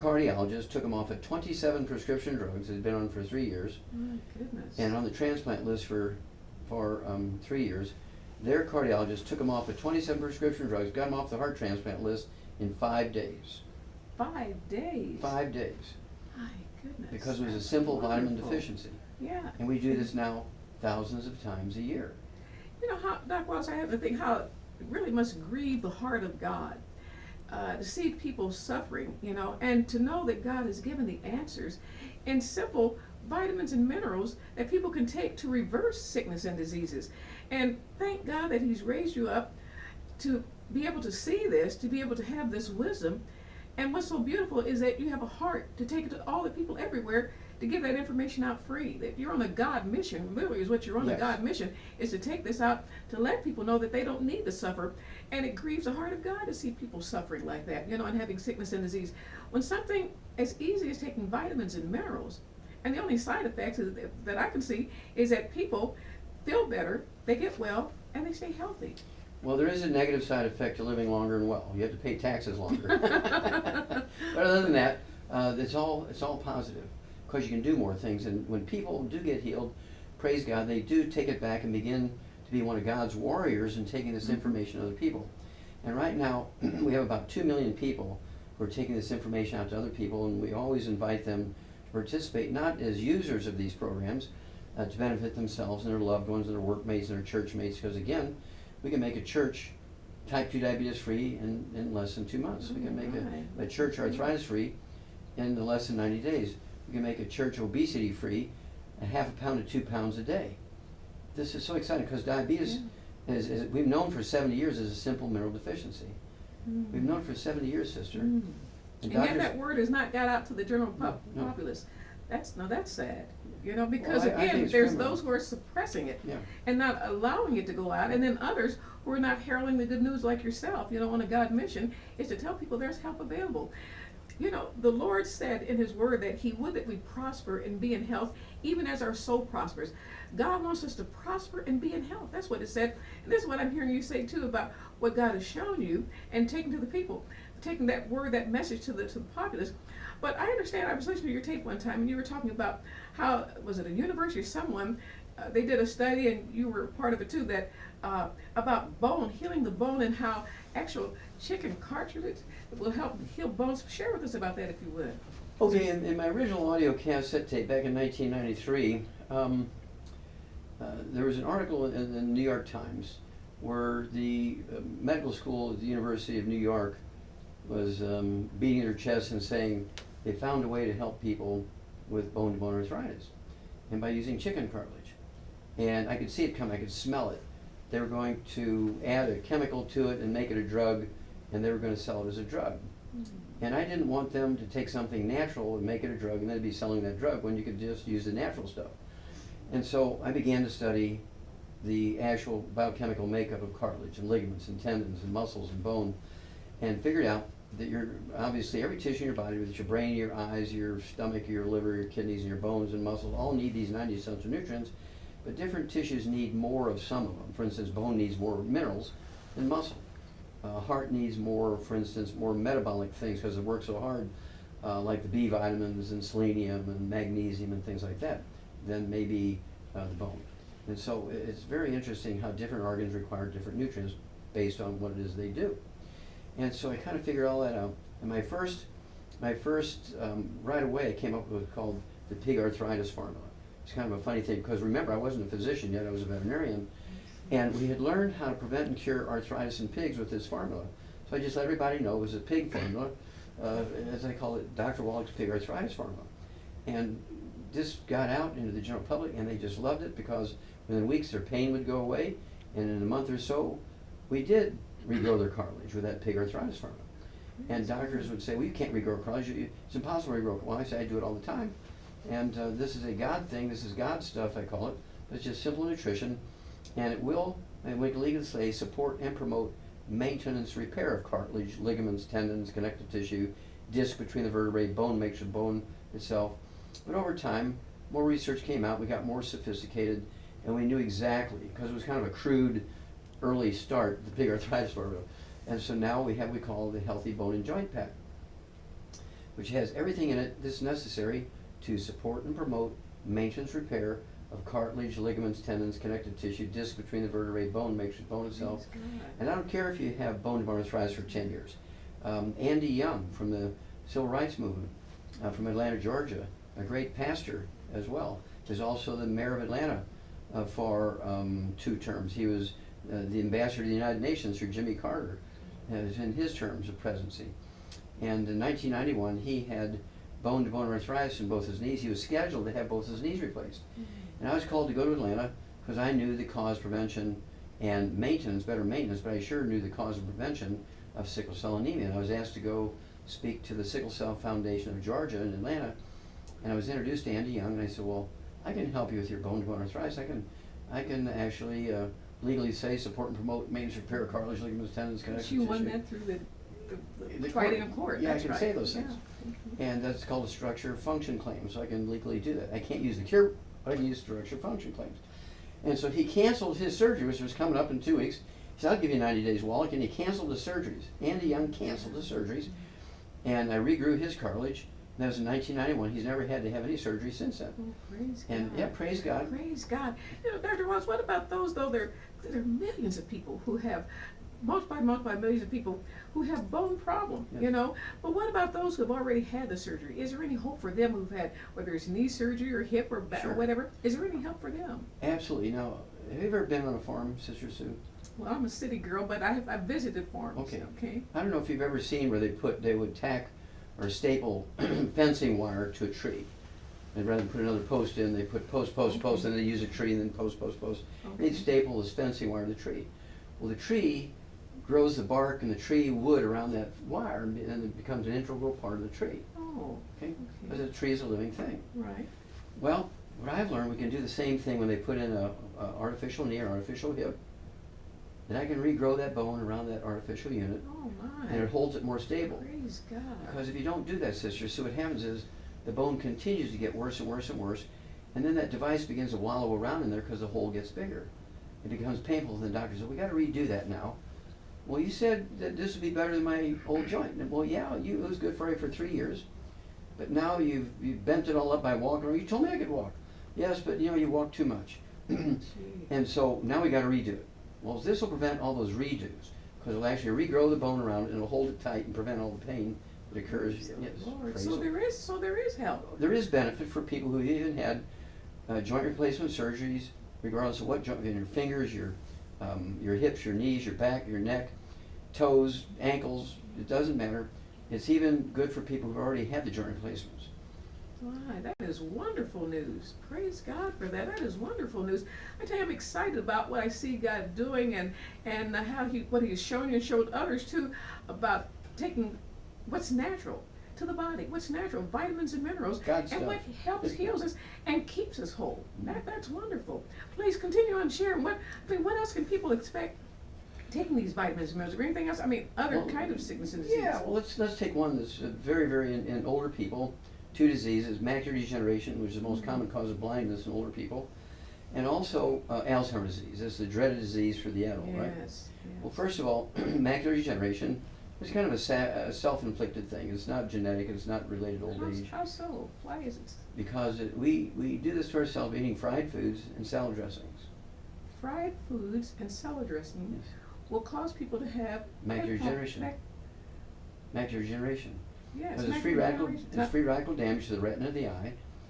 cardiologist took him off of 27 prescription drugs. He'd been on for 3 years. My goodness. And on the transplant list for 3 years. Their cardiologist took him off of 27 prescription drugs, got him off the heart transplant list in 5 days. 5 days? 5 days. My goodness. Because it was a simple vitamin deficiency. Yeah. And we do this now thousands of times a year. You know, how, Dr. Wallace, I have to think how it really must grieve the heart of God to see people suffering, you know, and to know that God has given the answers in simple vitamins and minerals that people can take to reverse sickness and diseases. And thank God that He's raised you up to be able to see this, to be able to have this wisdom. And what's so beautiful is that you have a heart to take it to all the people everywhere, to give that information out free. That you're on a God mission, literally is what you're on. Yes. The God mission is to take this out, to let people know that they don't need to suffer. And it grieves the heart of God to see people suffering like that, you know, and having sickness and disease. When something as easy as taking vitamins and minerals, and the only side effects that I can see is that people feel better, they get well, and they stay healthy. Well, there is a negative side effect to living longer and well. You have to pay taxes longer. But other than that, it's all positive, because you can do more things. And when people do get healed, praise God, they do take it back and begin to be one of God's warriors in taking this information to other people. And right now, we have about 2 million people who are taking this information out to other people, and we always invite them to participate, not as users of these programs, to benefit themselves and their loved ones and their workmates and their church mates, because again, we can make a church type 2 diabetes free in less than 2 months. We can make a church arthritis free in less than 90 days. We can make a church obesity free, a half a pound to 2 pounds a day. This is so exciting, because diabetes is we've known for 70 years as a simple mineral deficiency. We've known for 70 years, sister. And yet that word has not got out to the general populace. That's sad. You know, because well, again, there's those who are suppressing it and not allowing it to go out, and then others who are not heralding the good news like yourself, you know, on a God mission, is to tell people there's help available. You know, the Lord said in His word that He would that we prosper and be in health, even as our soul prospers. God wants us to prosper and be in health. That's what it said. And this is what I'm hearing you say too about what God has shown you and taking to the people, taking that word, that message to the populace. But I understand, I was listening to your tape one time and you were talking about how, was it a university or someone, they did a study, and you were part of it too, that about bone, healing the bone, and how actual chicken cartilage will help heal bones. Share with us about that if you would. Okay, in my original audio cassette tape back in 1993, there was an article in the New York Times where the medical school at the University of New York was beating their chest and saying they found a way to help people with bone-to-bone arthritis, and by using chicken cartilage. And I could see it coming, I could smell it. They were going to add a chemical to it and make it a drug, and they were going to sell it as a drug. And I didn't want them to take something natural and make it a drug and then be selling that drug when you could just use the natural stuff. And so I began to study the actual biochemical makeup of cartilage and ligaments and tendons and muscles and bone, and figured out that obviously every tissue in your body, whether it's your brain, your eyes, your stomach, your liver, your kidneys, and your bones and muscles, all need these 90 essential nutrients, but different tissues need more of some of them. For instance, bone needs more minerals than muscle. Heart needs more, for instance, more metabolic things because it works so hard, like the B vitamins and selenium and magnesium and things like that, than maybe the bone. And so it's very interesting how different organs require different nutrients based on what it is they do. And so I kind of figured all that out. And my first right away I came up with what's called the pig arthritis formula. It's kind of a funny thing, because remember, I wasn't a physician yet, I was a veterinarian. And we had learned how to prevent and cure arthritis in pigs with this formula. So I just let everybody know it was a pig formula, as I call it, Dr. Wallach's pig arthritis formula. And this got out into the general public, and they just loved it, because within weeks their pain would go away, and in a month or so, we did regrow their cartilage with that pig arthritis formula. And doctors would say, well, you can't regrow cartilage, it's impossible to regrow. Well, I say, I do it all the time. And this is a God thing, this is God stuff, I call it, but it's just simple nutrition, and it will, and we can legally say, support and promote maintenance repair of cartilage, ligaments, tendons, connective tissue, disc between the vertebrae, bone makes the bone itself. But over time, more research came out, we got more sophisticated, and we knew exactly, because it was kind of a crude early start, the pig arthritis formula. And so now we have what we call the Healthy Bone and Joint Pack. which has everything in it that's necessary to support and promote maintenance repair of cartilage, ligaments, tendons, connective tissue, disc between the vertebrae, bone, matrix, bone itself. And I don't care if you have bone to bone arthritis for 10 years. Andy Young from the Civil Rights Movement from Atlanta, Georgia, a great pastor as well, is also the mayor of Atlanta for 2 terms. He was the ambassador to the United Nations for Jimmy Carter in his terms of presidency. And in 1991, he had bone-to-bone arthritis in both his knees. He was scheduled to have both his knees replaced. And I was called to go to Atlanta because I knew the cause, prevention, and maintenance, better maintenance, but I sure knew the cause and prevention of sickle cell anemia. And I was asked to go speak to the Sickle Cell Foundation of Georgia in Atlanta, and I was introduced to Andy Young, and I said, well, I can help you with your bone-to-bone arthritis. I can actually legally say support and promote maintenance, repair, cartilage, ligaments, tendons, connective tissue. You won that through the fighting in court. Yeah, That's I can right. say those things. And that's called a structure function claim, so I can legally do that. I can't use the cure, but I can use structure function claims. And so he canceled his surgery, which was coming up in 2 weeks. He said, I'll give you 90 days, Wallach, and he canceled the surgeries. Andy Young canceled the surgeries, and I regrew his cartilage. And that was in 1991. He's never had to have any surgery since then. Oh, praise And God. yeah, praise God. Praise God. You know, Dr. Ross, what about those, though? There are millions of people who have, multiply millions of people who have bone problem, Yes. you know. But what about those who have already had the surgery? Is there any hope for them who've had, whether it's knee surgery or hip or back or Sure. whatever? Is there any help for them? Absolutely. Now, have you ever been on a farm, Sister Sue? Well, I'm a city girl, but I've visited farms. Okay. Okay. I don't know if you've ever seen where they would tack or staple fencing wire to a tree. And rather than put another post in, they put post, and they use a tree, and then post. And they'd staple this fencing wire to the tree. Well, the tree grows the bark and the tree wood around that wire, and it becomes an integral part of the tree. Oh. Okay? Because the tree is a living thing. Right. Well, what I've learned, we can do the same thing when they put in a artificial knee or artificial hip. Then I can regrow that bone around that artificial unit, Oh my. and it holds it more stable. Praise God. Because if you don't do that, Sister, so what happens is the bone continues to get worse and worse and worse, and then that device begins to wallow around in there because the hole gets bigger. It becomes painful, and the doctor says, we got to redo that now. Well, you said that this would be better than my old joint. And, well, yeah, it was good for you for 3 years, but now you've bent it all up by walking around. You told me I could walk. Yes, but you walk too much. And so now we got to redo it. Well, this will prevent all those redos, because it'll actually regrow the bone around it, and it'll hold it tight and prevent all the pain that occurs. Yes, Lord. So there is help. there is benefit for people who even had joint replacement surgeries, regardless of what joint, your fingers, your hips, your knees, your back, your neck, toes, ankles, it doesn't matter. It's even good for people who've already had the joint replacements. My, that is wonderful news. Praise God for that. That is wonderful news. I tell you, I'm excited about what I see God doing and how what He's shown you and showed others too about taking what's natural to the body, what's natural, vitamins and minerals, God and what stuff. helps, heals us, and keeps us whole. That's wonderful. Please continue on sharing. What else can people expect taking these vitamins and minerals? Or anything else? I mean, other kind of sickness and disease. Yeah, well, let's take one that's very, very in older people. 2 diseases: macular degeneration, which is the most common cause of blindness in older people, and also Alzheimer's disease. That's the dreaded disease for the adult, right? Yes. Well, first of all, macular degeneration is kind of a self-inflicted thing. It's not genetic. It's not related to old age. How so? Why is it? Because we do this to ourselves eating fried foods and salad dressings. Fried foods and salad dressing Yes. will cause people to have Macular degeneration. Macular degeneration. Yes. Because it's free radical damage to the retina of the eye,